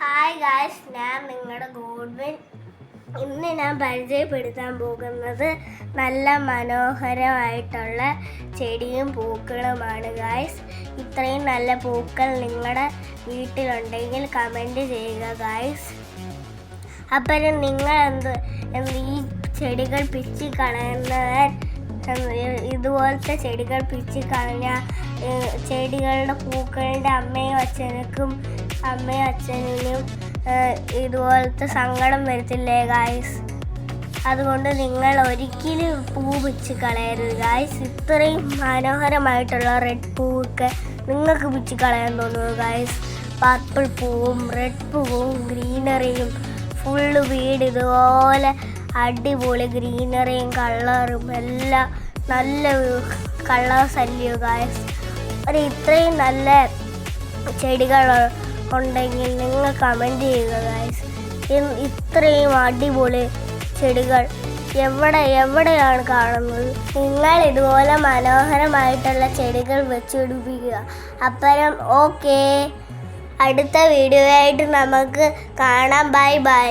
Hi guys, ഞാൻ നിങ്ങളുടെ Godwin. ഇന്ന് ഞാൻ പരിചയപ്പെടുത്താൻ പോകുന്നത് നല്ല മനോഹരമായിട്ടുള്ള ചെടിയും പൂക്കളുമാണ് ഗായ്സ്. ഇത്രയും നല്ല പൂക്കൾ നിങ്ങളുടെ വീട്ടിലുണ്ടെങ്കിൽ കമൻറ്റ് ചെയ്യുക ഗായ്സ്. അപ്പം നിങ്ങൾ ഈ ചെടികൾ പിച്ചി കളയുന്നവർ ഇതുപോലത്തെ ചെടികൾ പിച്ചി കളഞ്ഞ ചെടികളുടെ പൂക്കളുടെ അമ്മയും അച്ഛനും ഇതുപോലത്തെ സങ്കടം വരത്തില്ലേ ഗായ്സ്? അതുകൊണ്ട് നിങ്ങൾ ഒരിക്കലും പൂ പിച്ച് കളയരുത് ഗായ്സ്. ഇത്രയും മനോഹരമായിട്ടുള്ള റെഡ് പൂവൊക്കെ നിങ്ങൾക്ക് പിച്ച് കളയാൻ തോന്നുന്നു ഗായ്സ്. പർപ്പിൾ പൂവും റെഡ് പൂവും ഗ്രീനറിയും ഫുള്ള് വീട് ഇതുപോലെ അടിപൊളി ഗ്രീനറിയും കളറും എല്ലാം നല്ല കളേഴ്സ് അല്ലയോ ഗായ്സ്. ഇത്രയും നല്ല ചെടികൾ ഉണ്ടെങ്കിൽ നിങ്ങൾ കമൻറ്റ് ചെയ്യുക ഗായ്സ്. ഇത്രയും അടിപൊളി ചെടികൾ എവിടെയാണ് കാണുന്നത്? നിങ്ങൾ ഇതുപോലെ മനോഹരമായിട്ടുള്ള ചെടികൾ വെച്ചുപിടിപ്പിക്കുക. അപ്പരം ഓക്കെ, അടുത്ത വീഡിയോ ആയിട്ട് നമുക്ക് കാണാം. Bye bye.